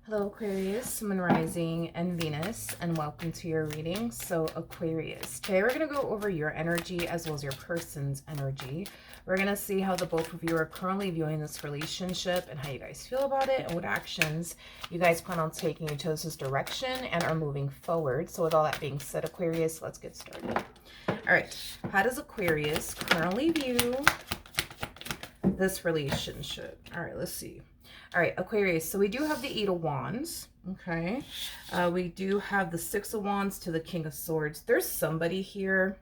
Hello Aquarius, Moon Rising and Venus, and welcome to your reading. So Aquarius, today we're going to go over your energy as well as your person's energy. We're going to see how the both of you are currently viewing this relationship and how you guys feel about it and what actions you guys plan on taking into this direction and are moving forward. So with all that being said, Aquarius, let's get started. All right, how does Aquarius currently view this relationship? All right, let's see. All right, Aquarius, so we do have the Eight of Wands, okay? We do have the Six of Wands to the King of Swords. There's somebody here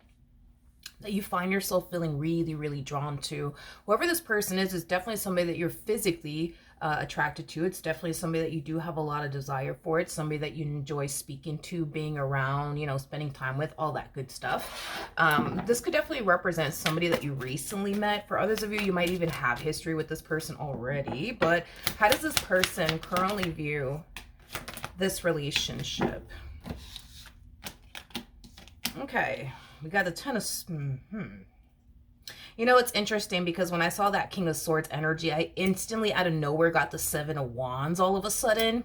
that you find yourself feeling really, really drawn to. Whoever this person is definitely somebody that you're physically attracted to. It's definitely somebody that you do have a lot of desire for. It's somebody that you enjoy speaking to, being around, you know, spending time with, all that good stuff. This could definitely represent somebody that you recently met. For others of you, you might even have history with this person already. But how does this person currently view this relationship? Okay. We got the Ten of... You know, it's interesting because when I saw that King of Swords energy, I instantly out of nowhere got the Seven of Wands all of a sudden.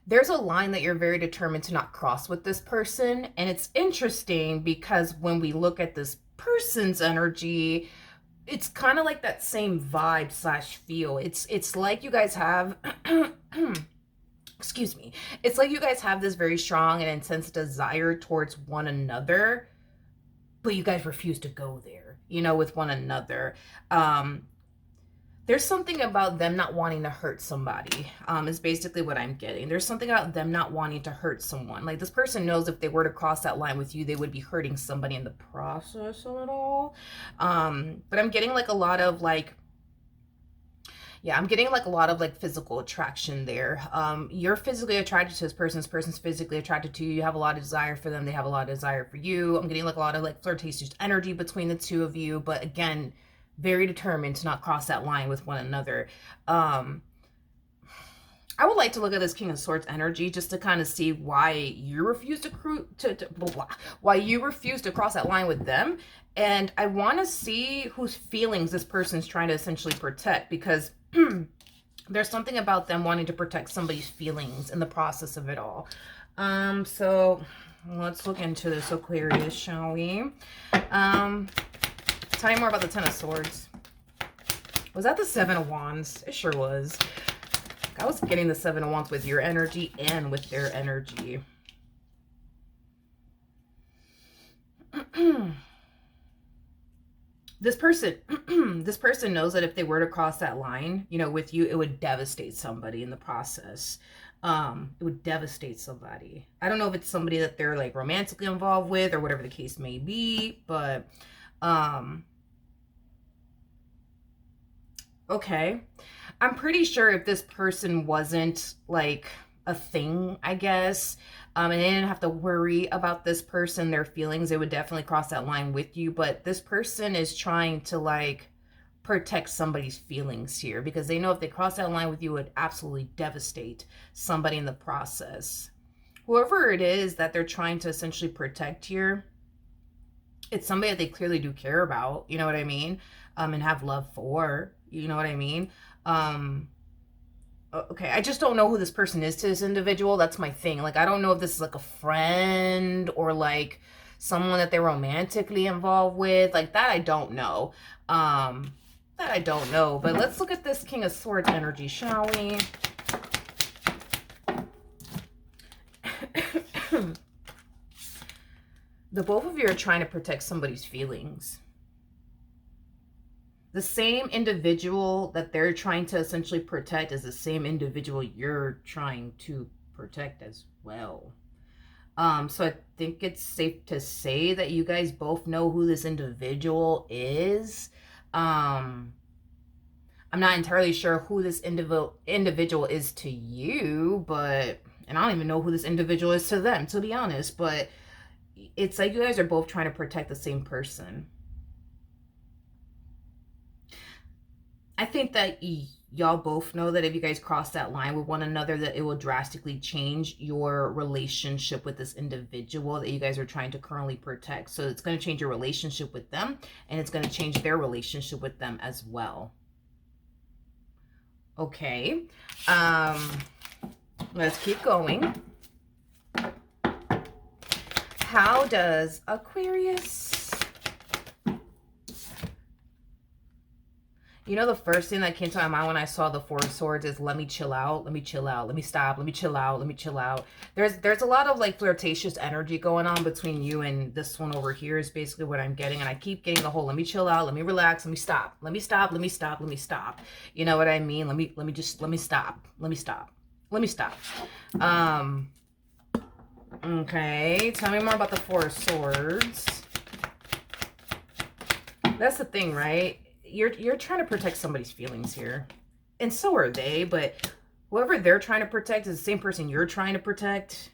There's a line that you're very determined to not cross with this person. And it's interesting because when we look at this person's energy, it's kind of like that same vibe slash feel. It's like you guys have... excuse me, it's like you guys have this very strong and intense desire towards one another, but you guys refuse to go there, you know, with one another. There's something about them not wanting to hurt somebody, is basically what I'm getting. There's something about them not wanting to hurt someone. Like, this person knows if they were to cross that line with you, they would be hurting somebody in the process of it all. But I'm getting like a lot of like, yeah, I'm getting like a lot of like physical attraction there. You're physically attracted to this person. This person's physically attracted to you. You have a lot of desire for them. They have a lot of desire for you. I'm getting like a lot of like flirtatious energy between the two of you. But again, very determined to not cross that line with one another. I would like to look at this King of Swords energy just to kind of see why you refuse to why you refuse to cross that line with them. And I want to see whose feelings this person's trying to essentially protect, because there's something about them wanting to protect somebody's feelings in the process of it all. So let's look into this, Aquarius, shall we? Tell me more about the Ten of Swords. Was that the Seven of Wands? It sure was. I was getting the Seven of Wands with your energy and with their energy. This person knows that if they were to cross that line, you know, with you, it would devastate somebody in the process. It would devastate somebody. I don't know if it's somebody that they're like romantically involved with or whatever the case may be, but okay. I'm pretty sure if this person wasn't like a thing, I guess, and they didn't have to worry about this person, their feelings, they would definitely cross that line with you. But this person is trying to like protect somebody's feelings here, because they know if they cross that line with you, it would absolutely devastate somebody in the process. Whoever it is that they're trying to essentially protect here, it's somebody that they clearly do care about, you know what I mean? And have love for, you know what I mean? Okay, I just don't know who this person is to this individual. That's my thing. Like, I don't know if this is like a friend or like someone that they're romantically involved with. Like, that I don't know. That I don't know. But let's look at this King of Swords energy, shall we? The both of you are trying to protect somebody's feelings. The same individual that they're trying to essentially protect is the same individual you're trying to protect as well. So I think it's safe to say that you guys both know who this individual is. I'm not entirely sure who this individual is to you, but, and I don't even know who this individual is to them, to be honest, but it's like you guys are both trying to protect the same person. I think that y'all both know that if you guys cross that line with one another, that it will drastically change your relationship with this individual that you guys are trying to currently protect. So it's going to change your relationship with them, and it's going to change their relationship with them as well. Okay. Um, let's keep going. How does Aquarius... You know, the first thing that came to my mind when I saw the Four of Swords is let me chill out, let me chill out, let me stop, let me chill out, let me chill out. There's a lot of like flirtatious energy going on between you and this one over here is basically what I'm getting. And I keep getting the whole let me chill out, let me relax, let me stop, let me stop, let me stop, let me stop. You know what I mean? Let me stop, let me stop, let me stop. Okay, tell me more about the Four of Swords. That's the thing, right? You're trying to protect somebody's feelings here. And so are they, but whoever they're trying to protect is the same person you're trying to protect.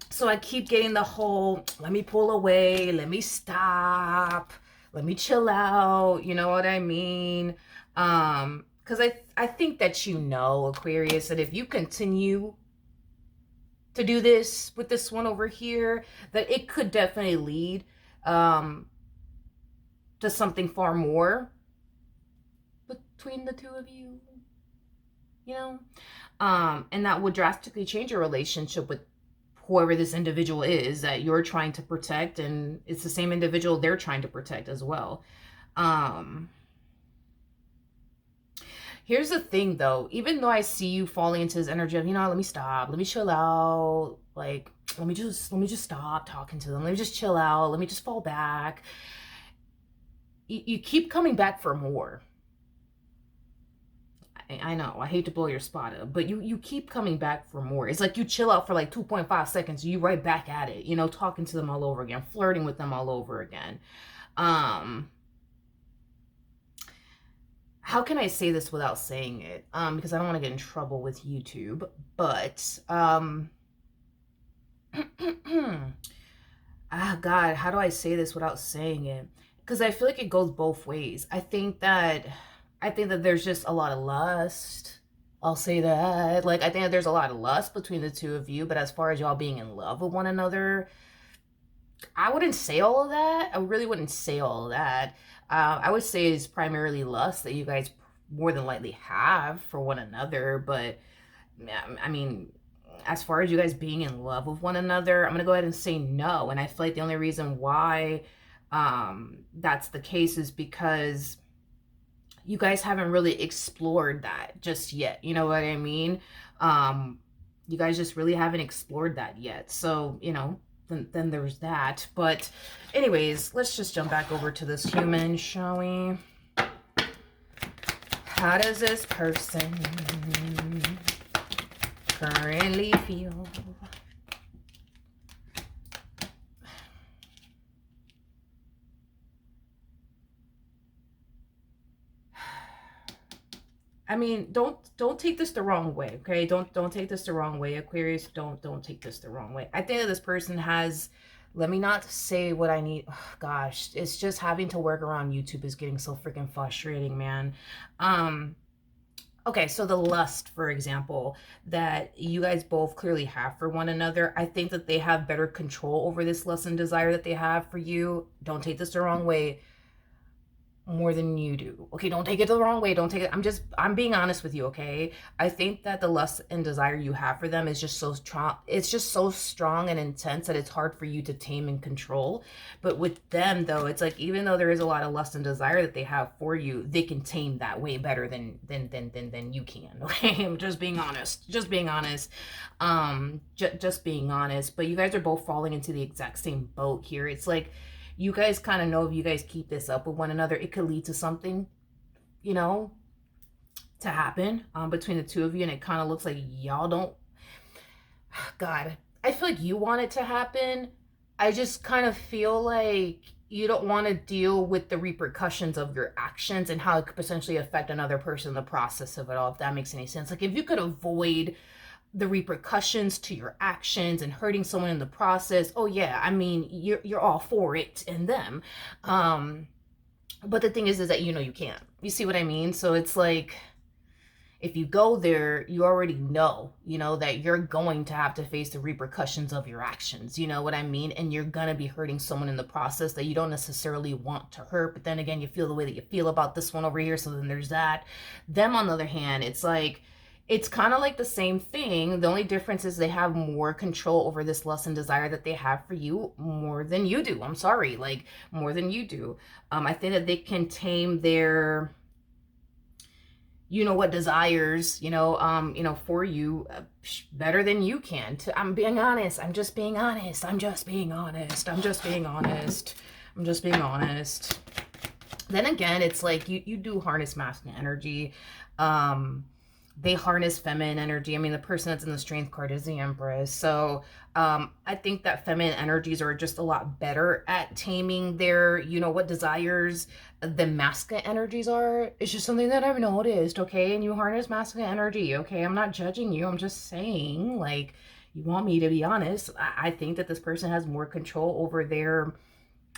So I keep getting the whole, let me pull away, let me stop, let me chill out, you know what I mean? Because I think that you know, Aquarius, that if you continue to do this with this one over here, that it could definitely lead to something far more between the two of you, you know? And that would drastically change your relationship with whoever this individual is that you're trying to protect, and it's the same individual they're trying to protect as well. Here's the thing though, even though I see you falling into this energy of, you know, let me stop, let me chill out, like let me just stop talking to them, let me just chill out, let me just fall back, you keep coming back for more. I know, I hate to blow your spot up, but you keep coming back for more. It's like you chill out for like 2.5 seconds, you right back at it, you know, talking to them all over again, flirting with them all over again. How can I say this without saying it? Because I don't want to get in trouble with YouTube, but God, how do I say this without saying it? Because I feel like it goes both ways. I think that there's just a lot of lust. I'll say that. Like, I think that there's a lot of lust between the two of you, but as far as y'all being in love with one another, I wouldn't say all of that. I really wouldn't say all of that. I would say it's primarily lust that you guys more than likely have for one another, but I mean, as far as you guys being in love with one another, I'm gonna go ahead and say no. And I feel like the only reason why that's the case is because you guys haven't really explored that just yet. You know what I mean? You guys just really haven't explored that yet. So, you know, then there's that. But anyways, let's just jump back over to this human, shall we? How does this person currently feel? I mean, don't take this the wrong way, okay? Don't take this the wrong way, Aquarius. Don't take this the wrong way. I think that this person has, let me not say what I need. Oh, gosh, it's just having to work around YouTube is getting so freaking frustrating, man. Okay, so the lust, for example, that you guys both clearly have for one another, I think that they have better control over this lust and desire that they have for you. Don't take this the wrong way. More than you do. Okay, don't take it the wrong way. Don't take it. I'm being honest with you, okay? I think that the lust and desire you have for them is just so strong. It's just so strong and intense that it's hard for you to tame and control. But with them though, it's like even though there is a lot of lust and desire that they have for you, they can tame that way better than you can. Okay? I'm just being honest. Just being honest. Just being honest. But you guys are both falling into the exact same boat here. It's like you guys kind of know if you guys keep this up with one another, it could lead to something, you know, to happen between the two of you. And it kind of looks like y'all don't, God, I feel like you want it to happen. I just kind of feel like you don't want to deal with the repercussions of your actions and how it could potentially affect another person in the process of it all, if that makes any sense. Like if you could avoid the repercussions to your actions and hurting someone in the process, oh yeah, I mean, you're all for it and them. But the thing is that you know you can't. You see what I mean? So it's like if you go there, you already know, that you're going to have to face the repercussions of your actions. You know what I mean? And you're going to be hurting someone in the process that you don't necessarily want to hurt. But then again, you feel the way that you feel about this one over here. So then there's that. Them, on the other hand, it's like, it's kind of like the same thing. The only difference is they have more control over this lust and desire that they have for you more than you do. I'm sorry, like more than you do. I think that they can tame their, desires, for you better than you can. I'm being honest. I'm just being honest. I'm just being honest. I'm just being honest. I'm just being honest. Then again, it's like you do harness masculine energy. They harness feminine energy. I mean, the person that's in the strength card is the Empress. So I think that feminine energies are just a lot better at taming their, desires than masculine energies are. It's just something that I've noticed, okay? And you harness masculine energy, okay? I'm not judging you. I'm just saying, like, you want me to be honest. I think that this person has more control over their,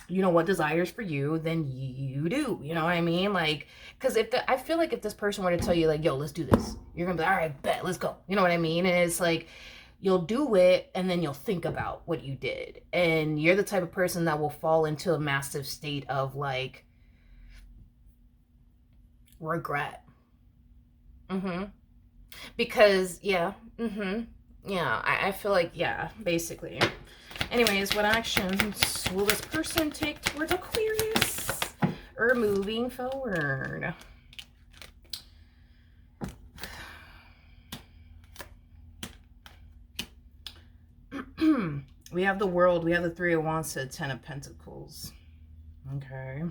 what desires for you than you do. You know what I mean? Like, because I feel like if this person were to tell you, like, yo, let's do this, you're gonna be like, all right, bet, let's go. You know what I mean? And it's like, you'll do it and then you'll think about what you did. And you're the type of person that will fall into a massive state of like regret. Because, yeah, I feel like, yeah, basically. Anyways, what actions will this person take towards Aquarius or moving forward? We have the World, we have the Three of Wands to the Ten of Pentacles. Okay.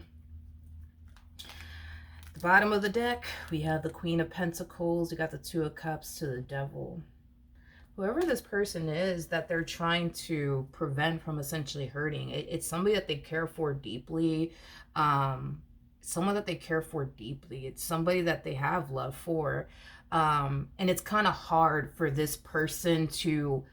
The bottom of the deck, we have the Queen of Pentacles, we got the Two of Cups to the Devil. Whoever this person is that they're trying to prevent from essentially hurting, it's somebody that they care for deeply. Someone that they care for deeply. It's somebody that they have love for. And it's kind of hard for this person to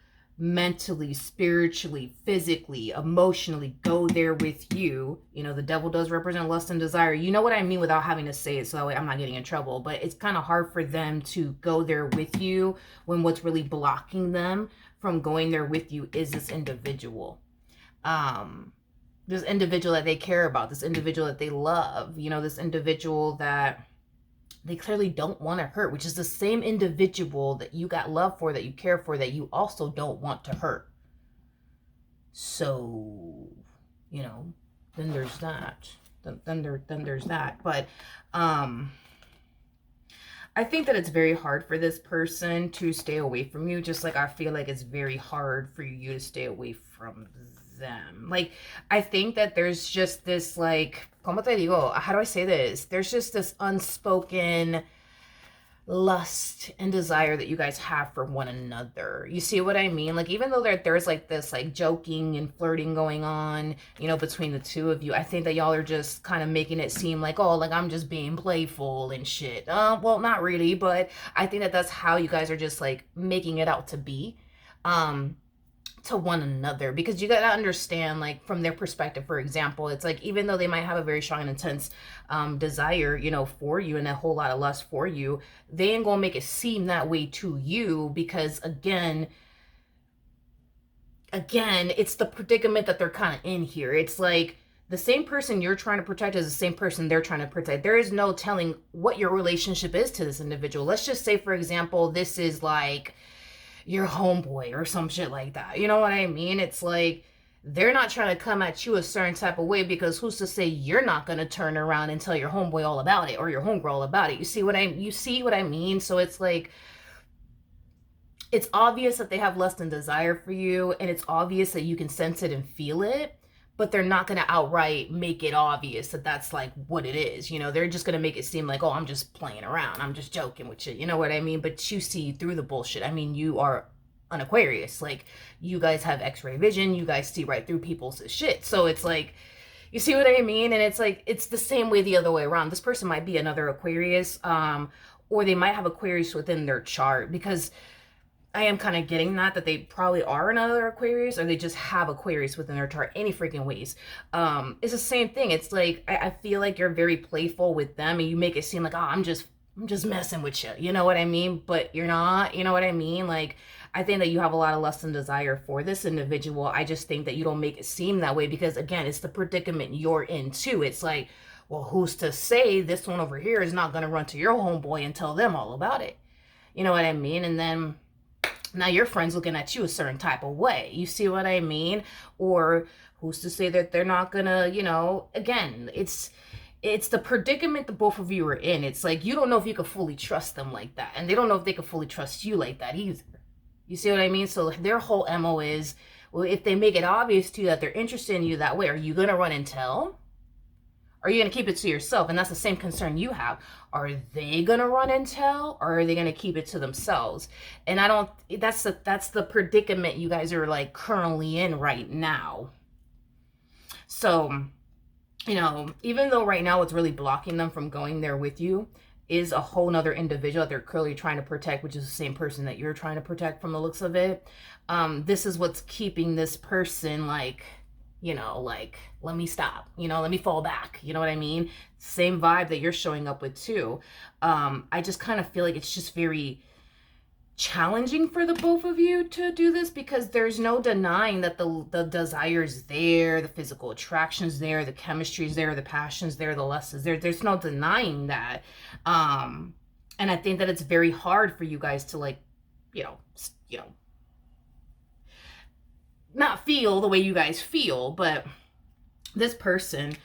mentally, spiritually, physically, emotionally go there with you. The devil does represent lust and desire. You know what I mean without having to say it, so that way I'm not getting in trouble. But it's kind of hard for them to go there with you when what's really blocking them from going there with you is this individual. This individual that they care about, this individual that they love, this individual that they clearly don't want to hurt, which is the same individual that you got love for, that you care for, that you also don't want to hurt. So, then there's that. Then there's that. But I think that it's very hard for this person to stay away from you, just like I feel like it's very hard for you to stay away from them. Like, I think that there's just this, like, como te digo, how do I say this? There's just this unspoken lust and desire that you guys have for one another. You see what I mean? Like, even though there's like this like joking and flirting going on, between the two of you, I think that y'all are just kind of making it seem like, oh, like I'm just being playful and shit. Well, not really, but I think that that's how you guys are just like making it out to be. To one another, because you gotta understand, like, from their perspective, for example, it's like, even though they might have a very strong and intense desire, for you, and a whole lot of lust for you, they ain't gonna make it seem that way to you, because again, it's the predicament that they're kind of in here. It's like the same person you're trying to protect is the same person they're trying to protect. There is no telling what your relationship is to this individual. Let's just say, for example, this is like your homeboy or some shit like that. You know what I mean? It's like they're not trying to come at you a certain type of way, because who's to say you're not going to turn around and tell your homeboy all about it, or your homegirl all about it. You see what I mean? So it's like, it's obvious that they have lust and desire for you, and it's obvious that you can sense it and feel it, but they're not going to outright make it obvious that that's like what it is. They're just going to make it seem like, oh, I'm just playing around, I'm just joking with you. You know what I mean? But you see through the bullshit. I mean, you are an Aquarius. Like, you guys have x-ray vision. You guys see right through people's shit. So it's like, you see what I mean? And it's like, it's the same way the other way around. This person might be another Aquarius, or they might have Aquarius within their chart, because I am kind of getting that they probably are another Aquarius, or they just have Aquarius within their chart any freaking ways. It's the same thing. It's like, I feel like you're very playful with them, and you make it seem like, oh, I'm just I'm just messing with you. You know what I mean? But you're not. You know what I mean? Like, I think that you have a lot of lust and desire for this individual. I just think that you don't make it seem that way because, again, it's the predicament you're in too. It's like, well, who's to say this one over here is not going to run to your homeboy and tell them all about it? You know what I mean? And then now your friend's looking at you a certain type of way. You see what I mean? Or who's to say that they're not going to, you know, again, it's the predicament the both of you are in. It's like you don't know if you can fully trust them like that. And they don't know if they can fully trust you like that either. You see what I mean? So their whole MO is, well, if they make it obvious to you that they're interested in you that way, are you going to run and tell? Or are you going to keep it to yourself? And that's the same concern you have. Are they going to run and tell? Or are they going to keep it to themselves? And I don't, that's the predicament you guys are like currently in right now. So, you know, even though right now what's really blocking them from going there with you is a whole nother individual that they're clearly trying to protect, which is the same person that you're trying to protect from the looks of it. This is what's keeping this person like, you know, like, let me stop, you know, let me fall back. You know what I mean? Same vibe that you're showing up with too. I just kind of feel like it's just very challenging for the both of you to do this because there's no denying that the desire's there, the physical attraction's there, the chemistry's there, the passion's there, the lust is there. There's no denying that. And I think that it's very hard for you guys to like, you know, not feel the way you guys feel, but this person,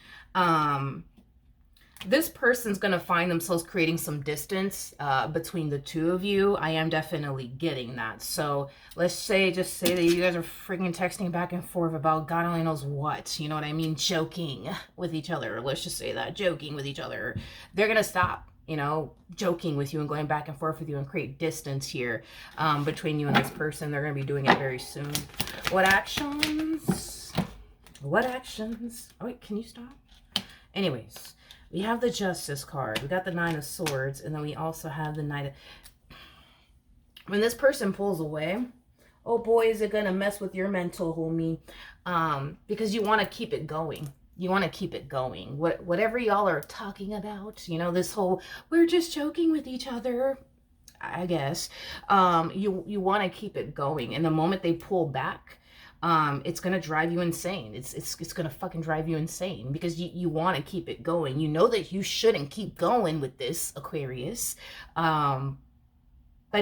this person's going to find themselves creating some distance between the two of you. I am definitely getting that. So let's just say that you guys are freaking texting back and forth about God only knows what. You know what I mean? Joking with each other. Let's just say that. Joking with each other. They're going to stop, you know, joking with you and going back and forth with you and create distance here between you and this person. They're going to be doing it very soon. What actions? What actions? Oh, wait, can you stop? Anyways. We have the Justice card. We got the Nine of Swords. And then we also have the Knight of... When this person pulls away, oh boy, is it going to mess with your mental, homie. Because you want to keep it going. You want to keep it going. Whatever y'all are talking about, you know, this whole, we're just joking with each other, I guess. You want to keep it going. And the moment they pull back, it's going to drive you insane. It's going to fucking drive you insane because you want to keep it going. You know that you shouldn't keep going with this, Aquarius. But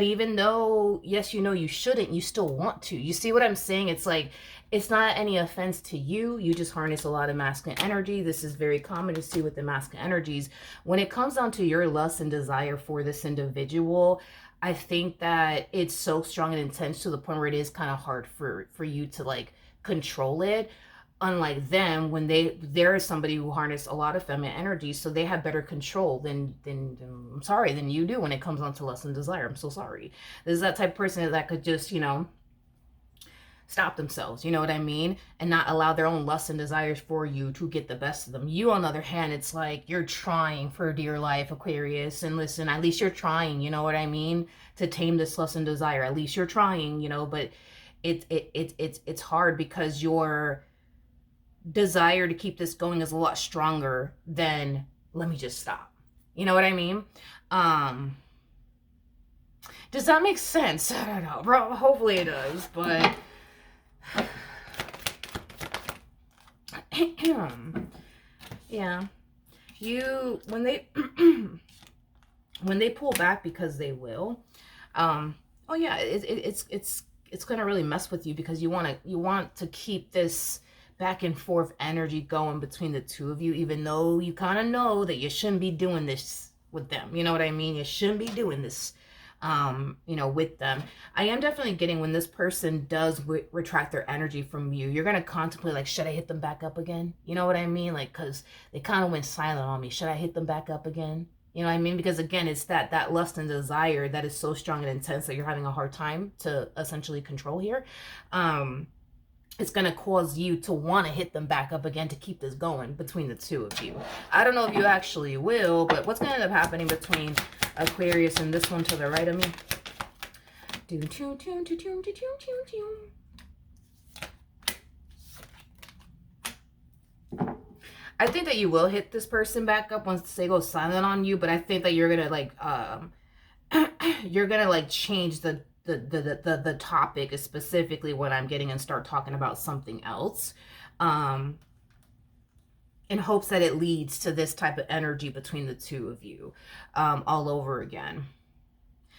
even though, yes, you know you shouldn't, you still want to. You see what I'm saying? It's like, it's not any offense to you. You just harness a lot of masculine energy. This is very common to see with the masculine energies. When it comes down to your lust and desire for this individual, I think that it's so strong and intense to the point where it is kind of hard for you to like control it. Unlike them, when they're somebody who harness a lot of feminine energy, so they have better control than you do when it comes on to lust and desire. I'm so sorry. This is that type of person that could just, you know, stop themselves, you know what I mean? And not allow their own lusts and desires for you to get the best of them. You, on the other hand, it's like you're trying for dear life, Aquarius. And listen, at least you're trying, you know what I mean? To tame this lust and desire. At least you're trying, you know, but it's hard because your desire to keep this going is a lot stronger than let me just stop. You know what I mean? Does that make sense? I don't know, bro. Hopefully it does, but yeah, when they when they pull back, because they will, oh yeah, it's gonna really mess with you because you want to keep this back and forth energy going between the two of you, even though you kind of know that you shouldn't be doing this with them. You know what I mean? You shouldn't be doing this you know, with them. I am definitely getting when this person does retract their energy from you, you're going to contemplate like, should I hit them back up again? You know what I mean? Like, cause they kind of went silent on me. Should I hit them back up again? You know what I mean? Because again, it's that lust and desire that is so strong and intense that you're having a hard time to essentially control here. It's going to cause you to want to hit them back up again to keep this going between the two of you. I don't know if you actually will, but what's going to end up happening between Aquarius and this one to the right of me? I think that you will hit this person back up once they go silent on you, but I think that you're gonna like you're gonna like change the topic, specifically what I'm getting, and start talking about something else. In hopes that it leads to this type of energy between the two of you, all over again.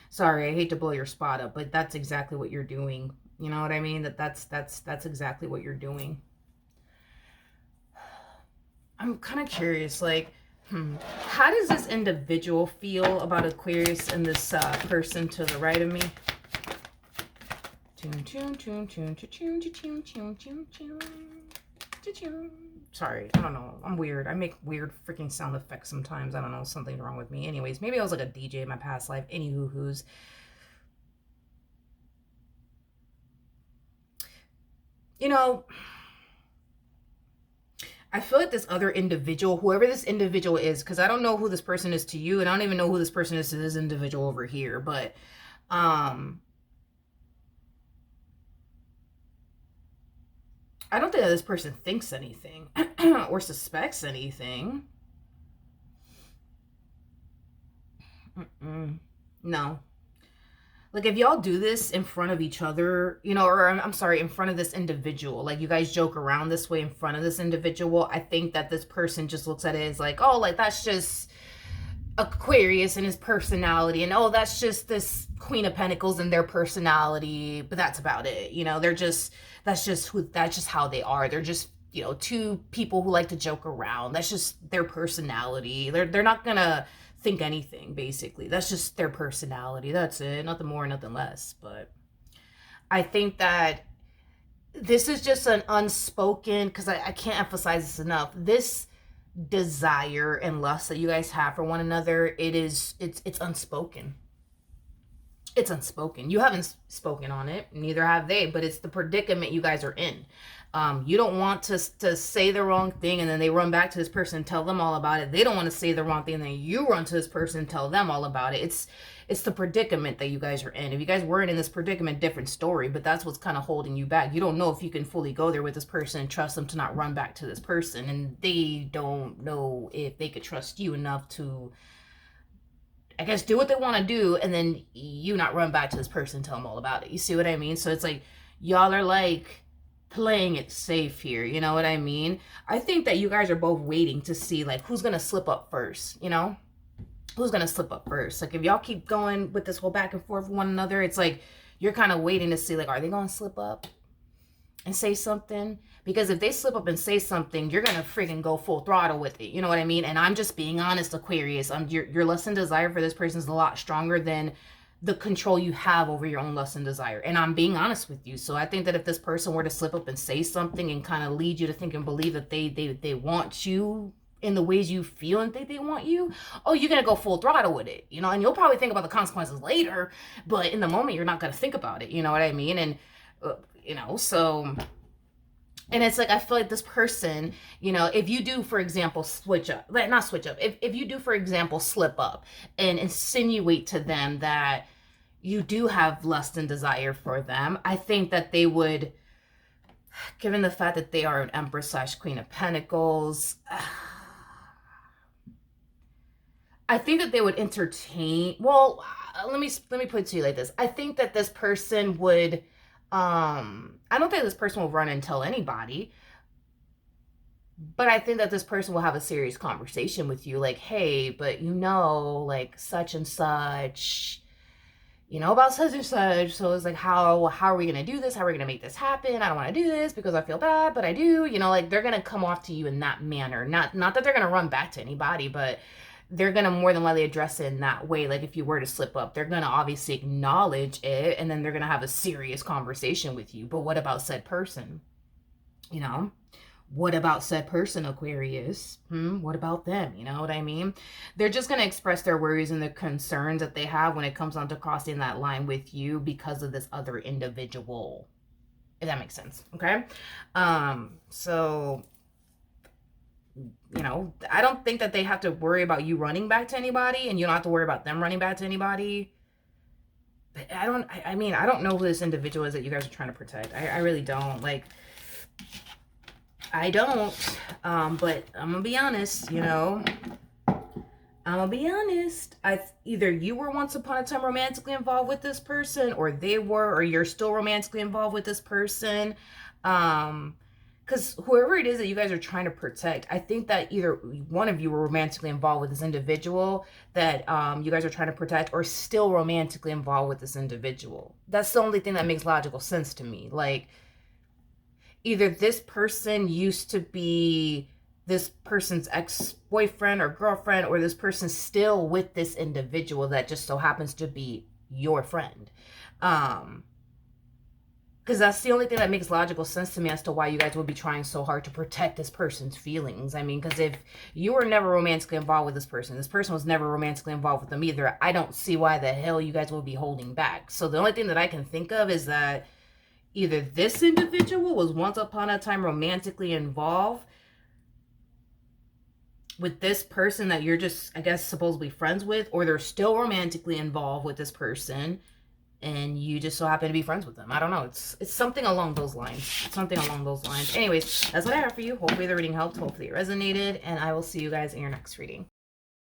Sorry, I hate to blow your spot up, but that's exactly what you're doing. You know what I mean? That's exactly what you're doing. I'm kind of curious, like, how does this individual feel about Aquarius and this person to the right of me? Sorry, I don't know. I'm weird. I make weird freaking sound effects sometimes. I don't know. Something's wrong with me. Anyways, maybe I was like a DJ in my past life. Any hoo-hoos. You know, I feel like this other individual, whoever this individual is, because I don't know who this person is to you, and I don't even know who this person is to this individual over here, but I don't think that this person thinks anything or suspects anything. No. Like, if y'all do this in front of each other, you know, or I'm sorry, in front of this individual, like you guys joke around this way in front of this individual, I think that this person just looks at it as like, oh, like that's just Aquarius and his personality, and oh, that's just this Queen of Pentacles and their personality, but that's about it. You know, that's just how they are. They're just, you know, two people who like to joke around. That's just their personality. They're not gonna think anything, basically. That's just their personality. That's it. Nothing more, nothing less. But I think that this is just an unspoken, because I can't emphasize this enough. This desire and lust that you guys have for one another, it's unspoken. It's unspoken. You haven't spoken on it, neither have they, but it's the predicament you guys are in. You don't want to say the wrong thing and then they run back to this person and tell them all about it. They don't want to say the wrong thing and then you run to this person and tell them all about it. It's the predicament that you guys are in. If you guys weren't in this predicament, different story, but that's what's kind of holding you back. You don't know if you can fully go there with this person and trust them to not run back to this person, and they don't know if they could trust you enough to, I guess, do what they want to do, and then you not run back to this person and tell them all about it. You see what I mean? So it's like, y'all are like playing it safe here. You know what I mean? I think that you guys are both waiting to see like who's going to slip up first, you know? Who's going to slip up first? Like, if y'all keep going with this whole back and forth with one another, it's like you're kind of waiting to see like, are they going to slip up and say something? Because if they slip up and say something, you're going to freaking go full throttle with it. You know what I mean? And I'm just being honest, Aquarius. Your lust and desire for this person is a lot stronger than the control you have over your own lust and desire. And I'm being honest with you. So I think that if this person were to slip up and say something and kind of lead you to think and believe that they want you in the ways you feel and think they want you, oh, you're going to go full throttle with it, you know, and you'll probably think about the consequences later, but in the moment, you're not going to think about it. You know what I mean? And, you know, so, and it's like, I feel like this person, you know, if you do, for example, if you do, for example, slip up and insinuate to them that you do have lust and desire for them, I think that they would, given the fact that they are an Empress / Queen of Pentacles, I think that they would entertain, well, let me put it to you like this. I think that this person would, I don't think this person will run and tell anybody, but I think that this person will have a serious conversation with you, like, hey, but you know, like, such and such, you know about such and such, so it's like, how are we going to do this? How are we going to make this happen? I don't want to do this because I feel bad, but I do, you know, like, they're going to come off to you in that manner. Not that they're going to run back to anybody, but they're going to more than likely address it in that way. Like, if you were to slip up, they're going to obviously acknowledge it, and then they're going to have a serious conversation with you. But what about said person? You know, what about said person, Aquarius? What about them? You know what I mean? They're just going to express their worries and their concerns that they have when it comes on to crossing that line with you because of this other individual, if that makes sense. Okay. So, you know, I don't think that they have to worry about you running back to anybody, and you don't have to worry about them running back to anybody. But I don't know who this individual is that you guys are trying to protect. I really don't. Like, I don't. But I'm gonna be honest, you know. I'm gonna be honest. Either you were once upon a time romantically involved with this person, or they were, or you're still romantically involved with this person. Because whoever it is that you guys are trying to protect, I think that either one of you were romantically involved with this individual that you guys are trying to protect, or still romantically involved with this individual. That's the only thing that makes logical sense to me. Like, either this person used to be this person's ex-boyfriend or girlfriend, or this person's still with this individual that just so happens to be your friend. Because that's the only thing that makes logical sense to me as to why you guys would be trying so hard to protect this person's feelings. I mean, because if you were never romantically involved with this person was never romantically involved with them either, I don't see why the hell you guys would be holding back. So the only thing that I can think of is that either this individual was once upon a time romantically involved with this person that you're just, I guess, supposedly friends with, or they're still romantically involved with this person and you just so happen to be friends with them. I don't know. It's something along those lines. Something along those lines. Anyways, that's what I have for you. Hopefully the reading helped. Hopefully it resonated. And I will see you guys in your next reading.